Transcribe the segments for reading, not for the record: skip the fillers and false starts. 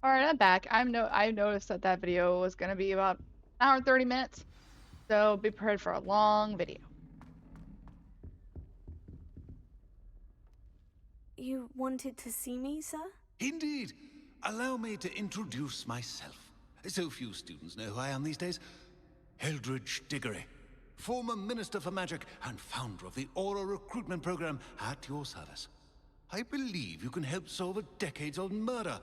All right, I'm back. I noticed that that video was gonna be about an hour and 30 minutes, so be prepared for a long video. You wanted to see me, sir? Indeed. Allow me to introduce myself. So few students know who I am these days. Eldridge Diggory, former Minister for Magic and founder of the Auror recruitment program at your service. I believe you can help solve a decades-old murder,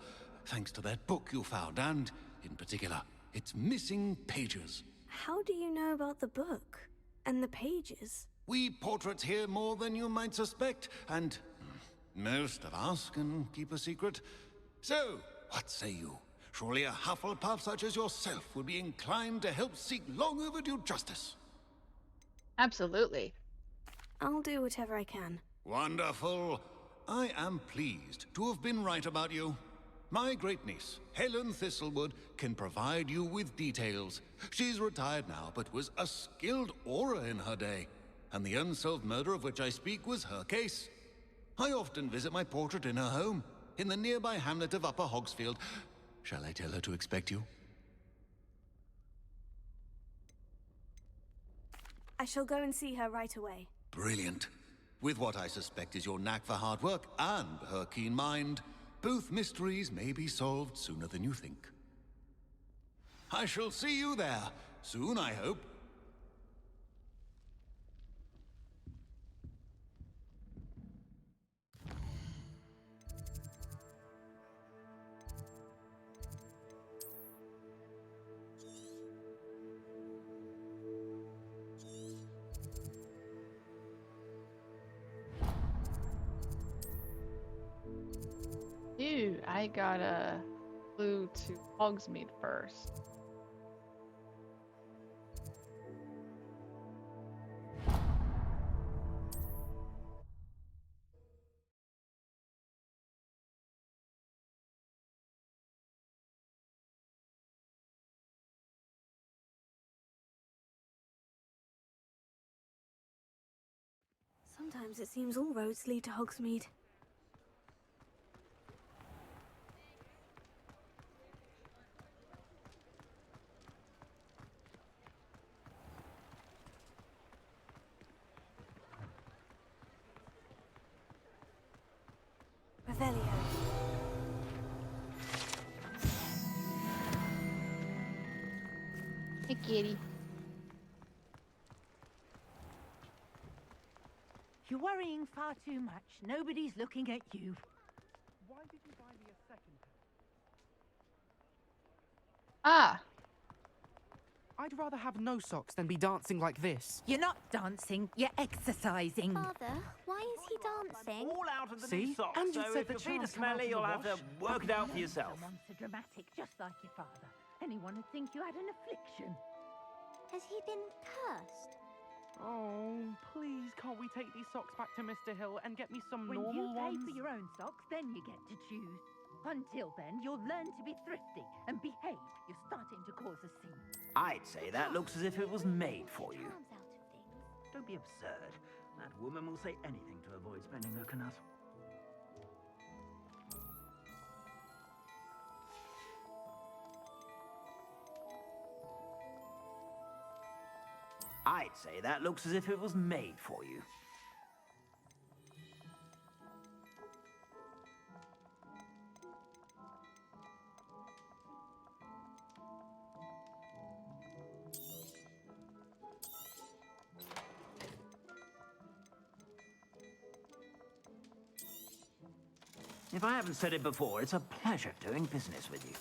thanks to that book you found, and, in particular, its missing pages. How do you know about the book? And the pages? We portraits hear more than you might suspect, and most of us can keep a secret. So, what say you? Surely a Hufflepuff such as yourself would be inclined to help seek long overdue justice. Absolutely. I'll do whatever I can. Wonderful. I am pleased to have been right about you. My great-niece, Helen Thistlewood, can provide you with details. She's retired now, but was a skilled aura in her day. And the unsolved murder of which I speak was her case. I often visit my portrait in her home, in the nearby hamlet of Upper Hogsfield. Shall I tell her to expect you? I shall go and see her right away. Brilliant. With what I suspect is your knack for hard work and her keen mind, both mysteries may be solved sooner than you think. I shall see you there, soon I hope. Dude, I gotta flew to Hogsmeade first. Sometimes it seems all roads lead to Hogsmeade. Revelio. Hey, kitty. You're worrying far too much. Nobody's looking at you. Why did you buy me a second pair? Ah, I'd rather have no socks than be dancing like this. You're not dancing, you're exercising. Father, why is he dancing? All out of the See? new socks, And you so said if the your feet are child's come out smelly, of the you'll have to wash. work it out for yourself. You're so dramatic, just like your father. Anyone would think you had an affliction. Has he been cursed? Oh, please, can't we take these socks back to Mr. Hill and get me some When you normal pay ones? for your own socks, then you get to choose. Until then, you'll learn to be thrifty and behave. You're starting to cause a scene. I'd say that looks as if it was made for you. Charms out of things. Don't be absurd. That woman will say anything to avoid spending her canut. I'd say that looks as if it was made for you. If I haven't said it before, it's a pleasure doing business with you.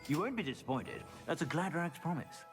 You won't be disappointed. That's a Gladrax promise.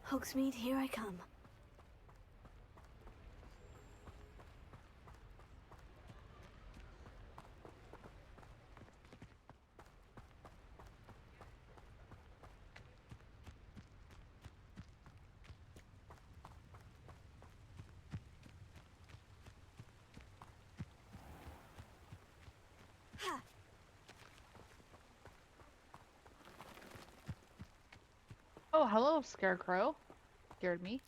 Hogsmeade, here I come. Oh, hello, Scarecrow. Scared me.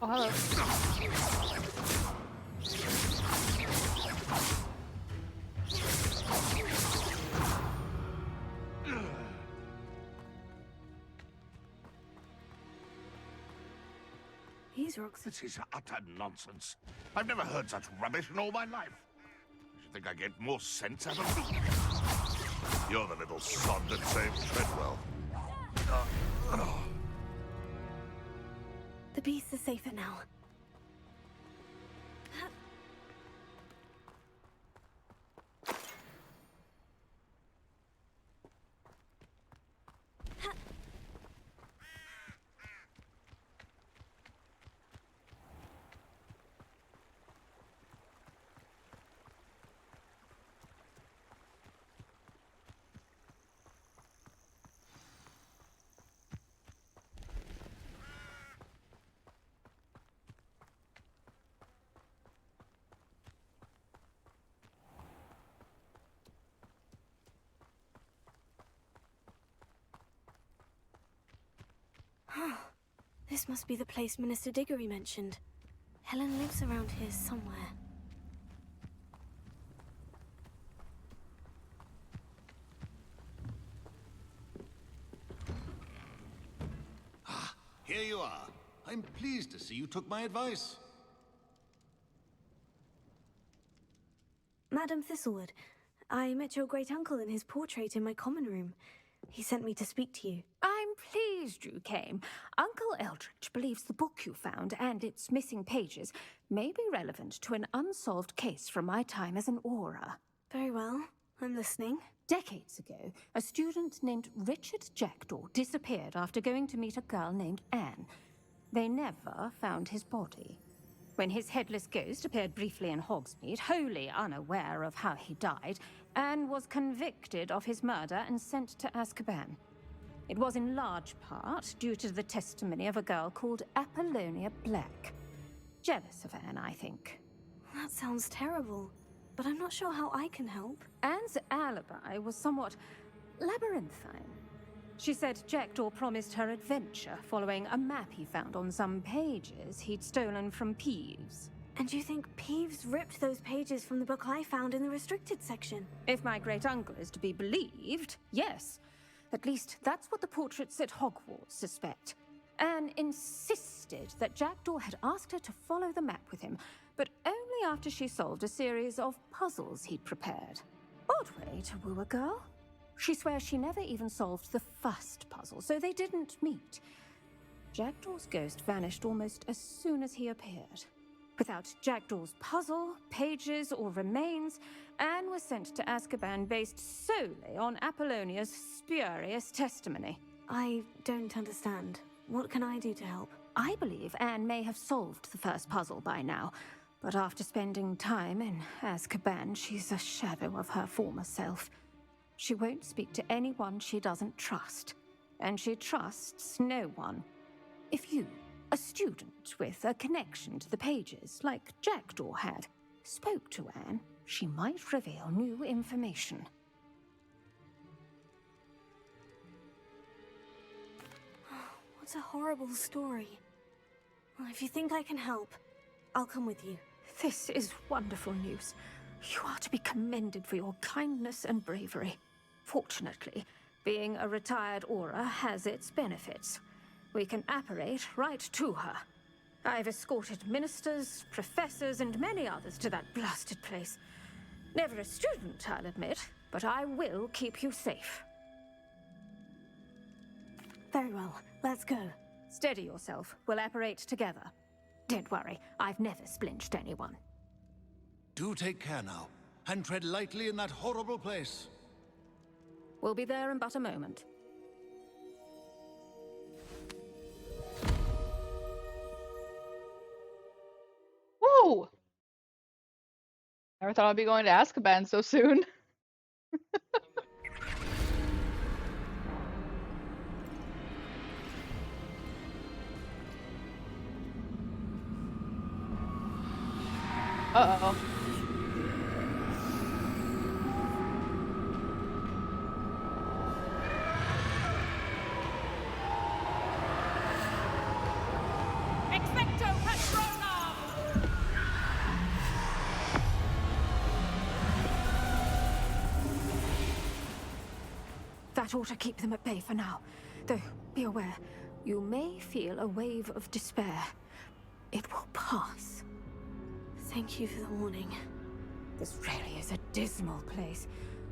Oh, hello. These rocks are... This is utter nonsense. I've never heard such rubbish in all my life. You should think I get more sense out of you. You're the little sod that saved Treadwell. The beasts are safer now. This must be the place Minister Diggory mentioned. Helen lives around here somewhere. Ah, here you are. I'm pleased to see you took my advice. Madam Thistlewood, I met your great-uncle in his portrait in my common room. He sent me to speak to you. I'm pleased you came. Uncle Eldridge believes the book you found and its missing pages may be relevant to an unsolved case from my time as an Auror. Very well. I'm listening. Decades ago, a student named Richard Jackdaw disappeared after going to meet a girl named Anne. They never found his body. When his headless ghost appeared briefly in Hogsmeade, wholly unaware of how he died, Anne was convicted of his murder and sent to Azkaban. It was in large part due to the testimony of a girl called Apollonia Black. Jealous of Anne, I think. That sounds terrible, but I'm not sure how I can help. Anne's alibi was somewhat labyrinthine. She said Jackdaw promised her adventure following a map he found on some pages he'd stolen from Peeves. And you think Peeves ripped those pages from the book I found in the restricted section? If my great-uncle is to be believed, yes. At least that's what the portraits at Hogwarts suspect. Anne insisted that Jackdaw had asked her to follow the map with him, but only after she solved a series of puzzles he'd prepared. Odd way to woo a girl. She swears she never even solved the first puzzle, so they didn't meet. Jackdaw's ghost vanished almost as soon as he appeared. Without Jackdaw's puzzle, pages, or remains, Anne was sent to Azkaban based solely on Apollonia's spurious testimony. I don't understand. What can I do to help? I believe Anne may have solved the first puzzle by now, but after spending time in Azkaban, she's a shadow of her former self. She won't speak to anyone she doesn't trust, and she trusts no one. If you, a student with a connection to the pages, like Jackdaw had, spoke to Anne, she might reveal new information. What a horrible story. Well, if you think I can help, I'll come with you. This is wonderful news. You are to be commended for your kindness and bravery. Fortunately, being a retired Auror has its benefits. We can apparate right to her. I've escorted ministers, professors, and many others to that blasted place. Never a student, I'll admit, but I will keep you safe. Very well, let's go. Steady yourself. We'll apparate together. Don't worry, I've never splinched anyone. Do take care now, and tread lightly in that horrible place. We'll be there in but a moment. Woo! Never thought I'd be going to Azkaban so soon. Uh-oh. Expecto Patronum! That ought to keep them at bay for now. Though, be aware, you may feel a wave of despair. It will pass. Thank you for the warning. This really is a dismal place,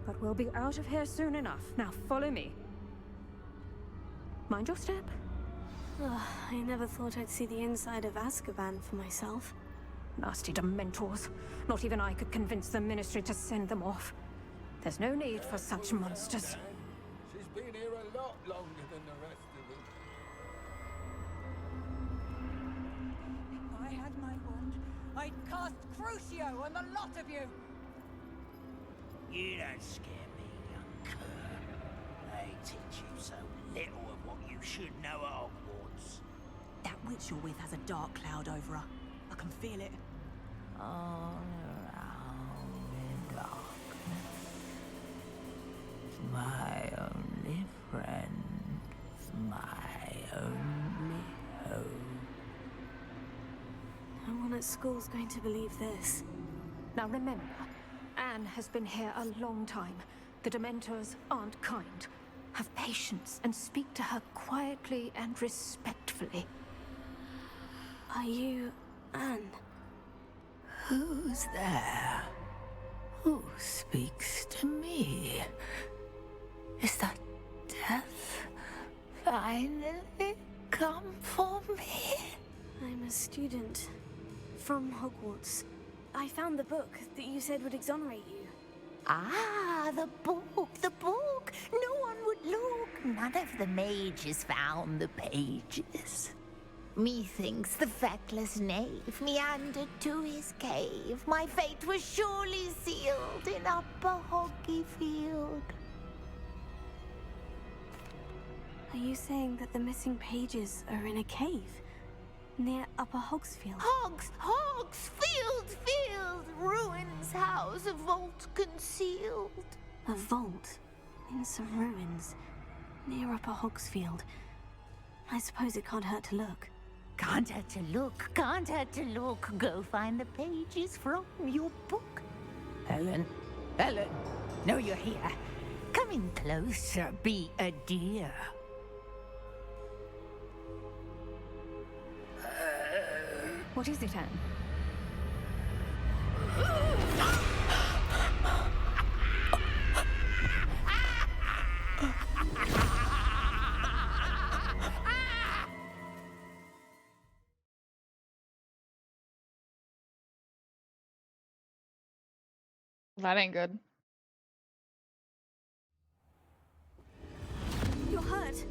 but we'll be out of here soon enough. Now follow me. Mind your step. Ugh, I never thought I'd see the inside of Azkaban for myself. Nasty Dementors. Not even I could convince the Ministry to send them off. There's no need for such monsters. She's been here a lot longer than the rest of them. If I had my wand, I'd cast Crucio on the lot of you! You don't scare me, young cur. They teach you so little of what you should know at Hogwarts. That witch you're with has a dark cloud over her. I can feel it. All around in darkness. My only friend, my only hope. No one at school's going to believe this. Now remember, Anne has been here a long time. The Dementors aren't kind. Have patience and speak to her quietly and respectfully. Are you Anne? Who's there? Who speaks to me? Is that death finally come for me? I'm a student from Hogwarts. I found the book that you said would exonerate you. Ah, the book, the book. No one would look. None of the mages found the pages. Methinks the feckless knave meandered to his cave. My fate was surely sealed in Upper Hoggyfield. Are you saying that the missing pages are in a cave near Upper Hogsfield? Field, ruins house, a vault concealed. A vault in some ruins near Upper Hogsfield. I suppose it can't hurt to look. Can't hurt to look, can't hurt to look. Go find the pages from your book. Helen, know you're here. Come in closer, be a dear. What is it, Anne? That ain't good. You're hurt.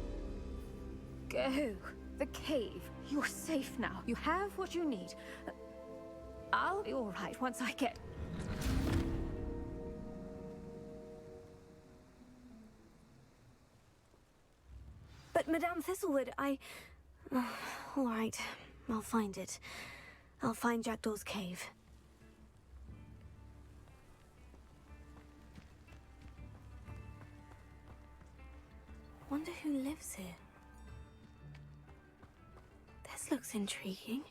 Go. The cave. You're safe now. You have what you need. I'll be all right once I get... But Madame Thistlewood, all right, I'll find it. I'll find Jackdaw's cave. Wonder who lives here. This looks intriguing.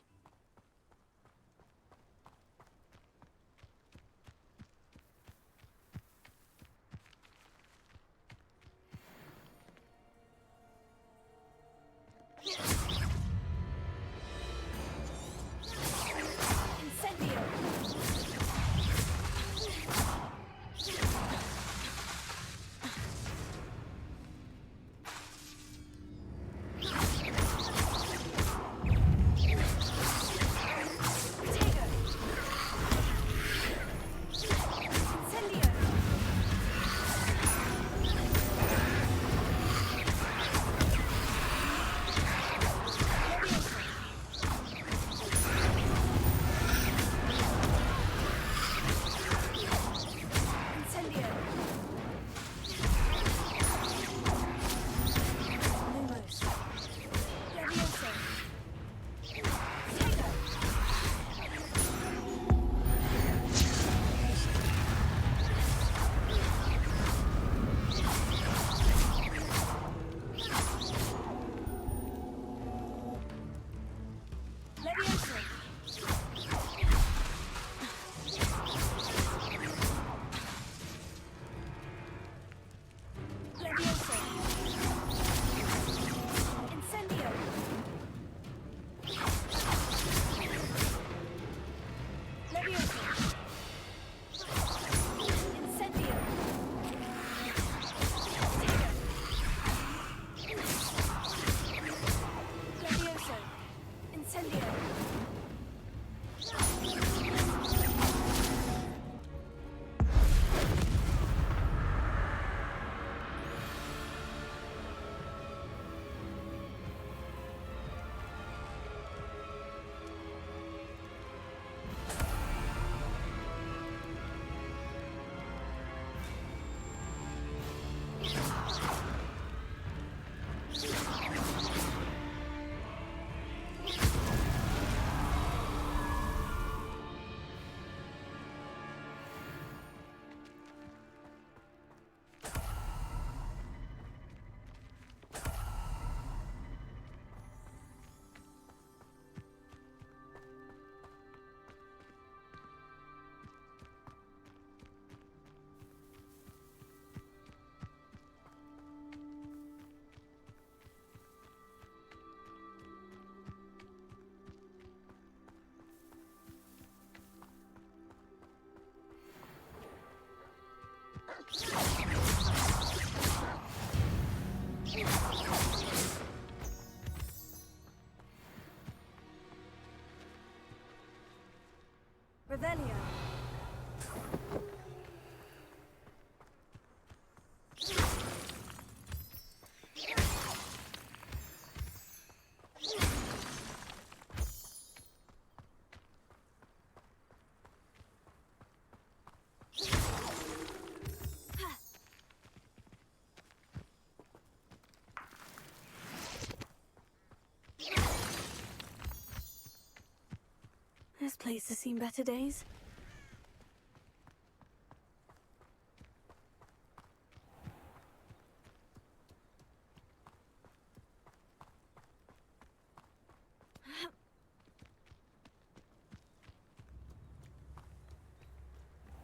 This place has seen better days.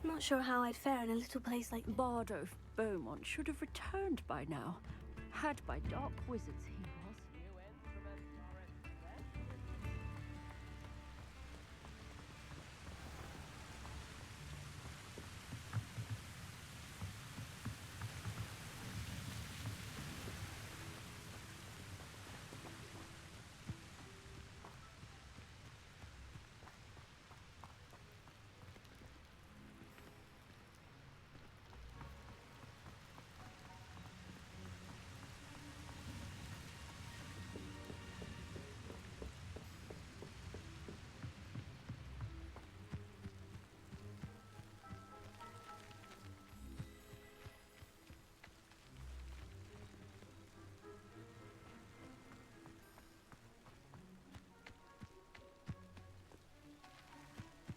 Not sure how I'd fare in a little place like Bardo Beaumont should have returned by now. Had by dark wizards he was.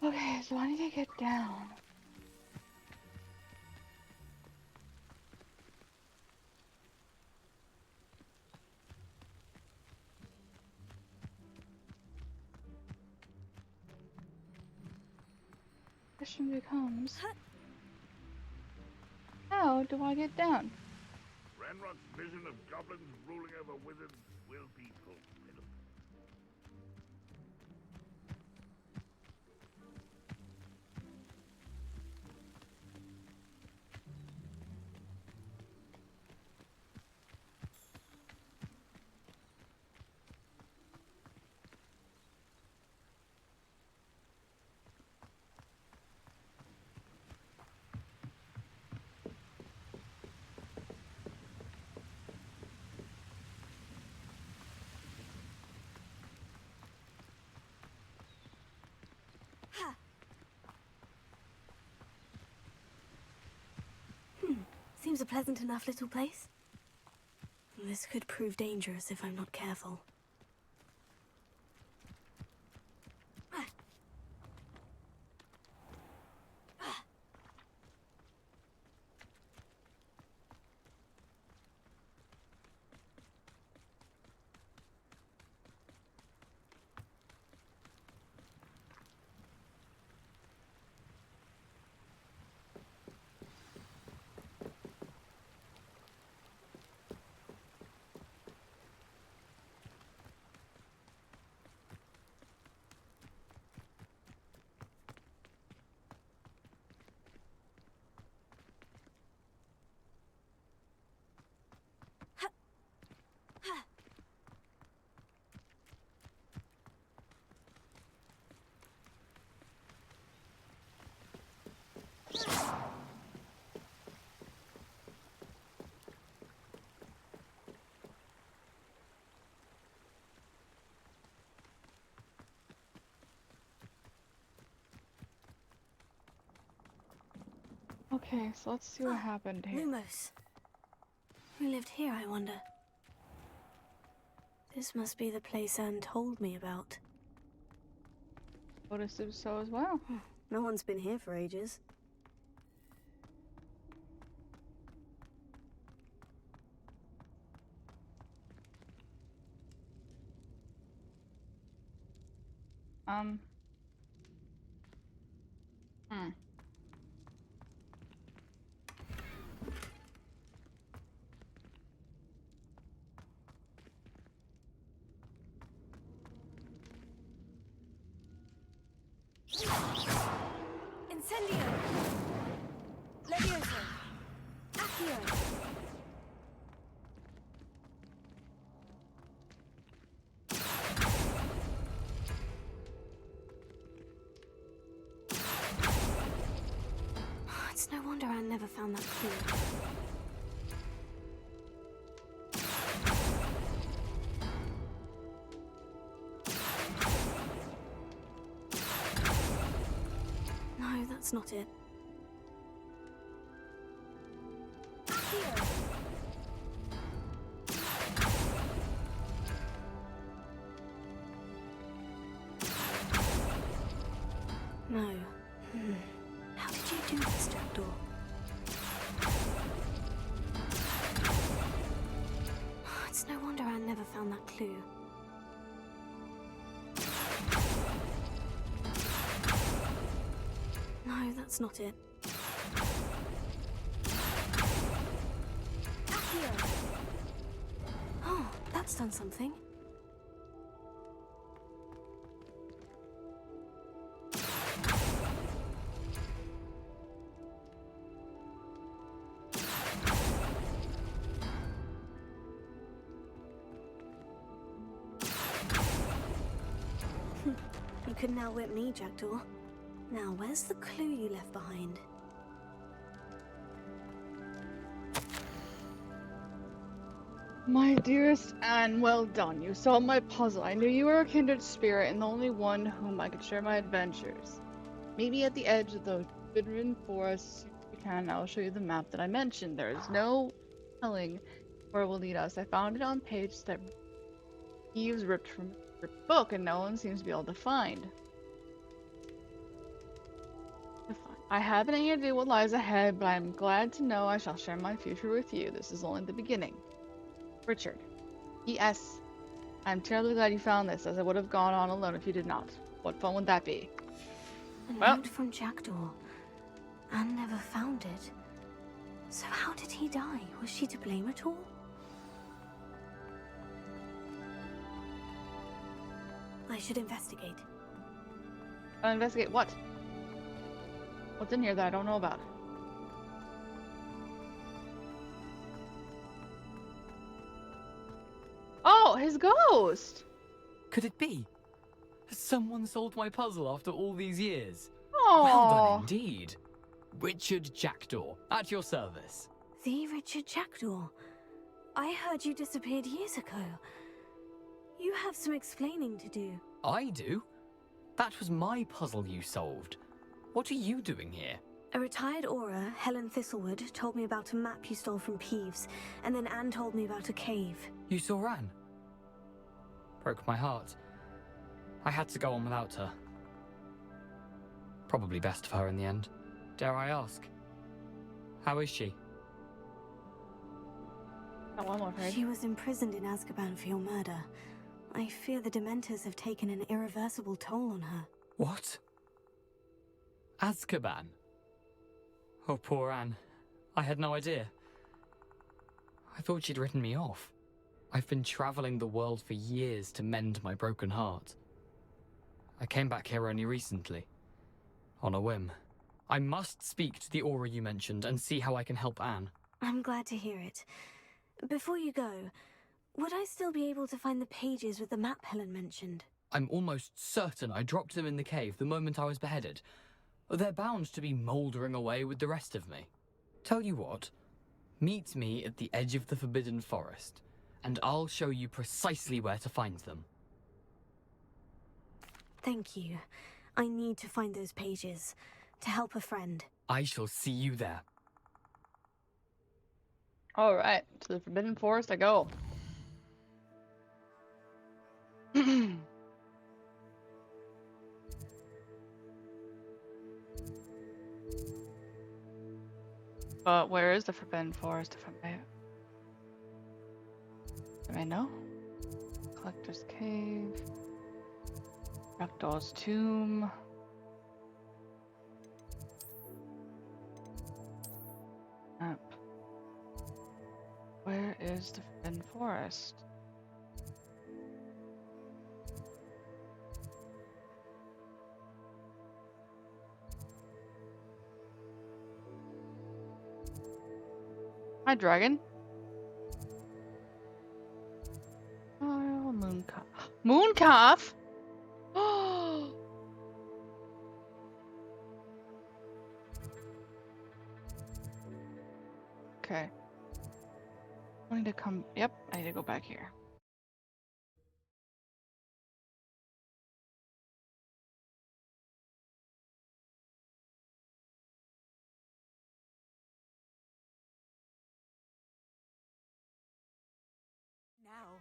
Okay, so I need to get down. Question becomes, how do I get down? Ranrock's vision of goblins ruling over wizards will be fulfilled. Seems a pleasant enough little place. This could prove dangerous if I'm not careful. Okay, so let's see what happened here. Lumos. Who lived here, I wonder? This must be the place Anne told me about. Would assume so as well. No one's been here for ages. Incendio! Levioso! Accio! It's no wonder Anne never found that clue. No, that's not it. jackdaw. It's no wonder Anne never found that clue. No, that's not it. Oh, that's done something. You couldn't outwit me, Jackdaw. Now, where's the clue you left behind? My dearest Anne, well done. You solved my puzzle. I knew you were a kindred spirit and the only one whom I could share my adventures. Meet me at the edge of the forbidden forest as soon as you can. I will show you the map that I mentioned. There is no telling where it will lead us. I found it on page that Eves ripped from her book and no one seems to be able to find. I haven't any idea what lies ahead, but I'm glad to know I shall share my future with you. This is only the beginning. Richard. P.S. I'm terribly glad you found this, as I would have gone on alone if you did not. What fun would that be? A note from Jackdaw. Anne never found it. So how did he die? Was she to blame at all? I should investigate. Investigate what? What's in here that I don't know about? Oh, his ghost! Could it be? Has someone solved my puzzle after all these years? Oh, well done indeed. Richard Jackdaw, at your service. The Richard Jackdaw. I heard you disappeared years ago. You have some explaining to do. I do? That was my puzzle you solved. What are you doing here? A retired Auror, Helen Thistlewood, told me about a map you stole from Peeves, and then Anne told me about a cave. You saw Anne? Broke my heart. I had to go on without her. Probably best for her in the end. Dare I ask? How is she? She was imprisoned in Azkaban for your murder. I fear the Dementors have taken an irreversible toll on her. What? Azkaban? Oh, poor Anne. I had no idea. I thought she'd written me off. I've been traveling the world for years to mend my broken heart. I came back here only recently. On a whim. I must speak to the Auror you mentioned and see how I can help Anne. I'm glad to hear it. Before you go, would I still be able to find the pages with the map Helen mentioned? I'm almost certain I dropped them in the cave the moment I was beheaded. They're bound to be mouldering away with the rest of me. Tell you what, meet me at the edge of the Forbidden Forest, and I'll show you precisely where to find them. Thank you. I need to find those pages, to help a friend. I shall see you there. Alright, to the Forbidden Forest I go. But where is the Forbidden Forest if I know? Collector's Cave. Jackdaw's Tomb. Map. Where is the Forbidden Forest? Hi, dragon. Oh, Mooncalf. Mooncalf? Oh. Okay. I need to come. Yep, I need to go back here. Now.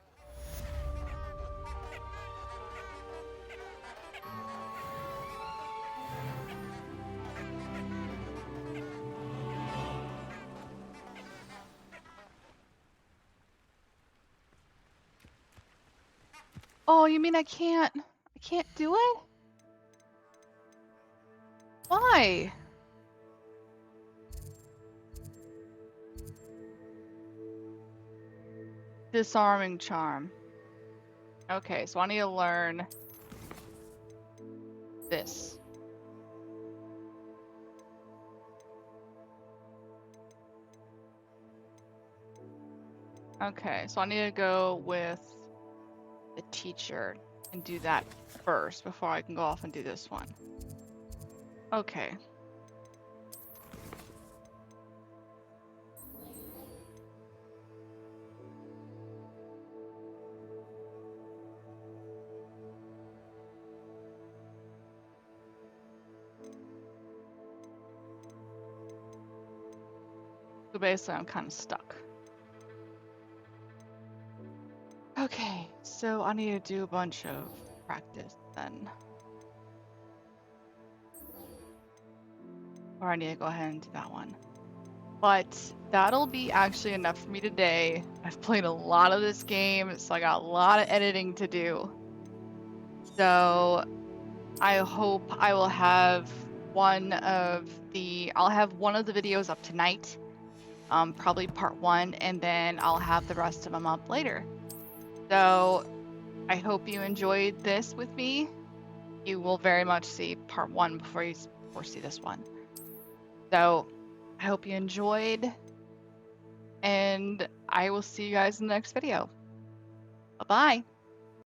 Oh, you mean I can't do it? Why? Disarming charm. Okay, so I need to learn this. Okay, so I need to go with the teacher and do that first before I can go off and do this one. Okay. So basically, I'm kind of stuck. Okay, so I need to do a bunch of practice then. Or I need to go ahead and do that one. But that'll be actually enough for me today. I've played a lot of this game, so I got a lot of editing to do. So I hope I will have I'll have one of the videos up tonight. Probably part 1, and then I'll have the rest of them up later. So I hope you enjoyed this with me. You will very much see part 1 before you see this one. So I hope you enjoyed, and I will see you guys in the next video. Bye-bye.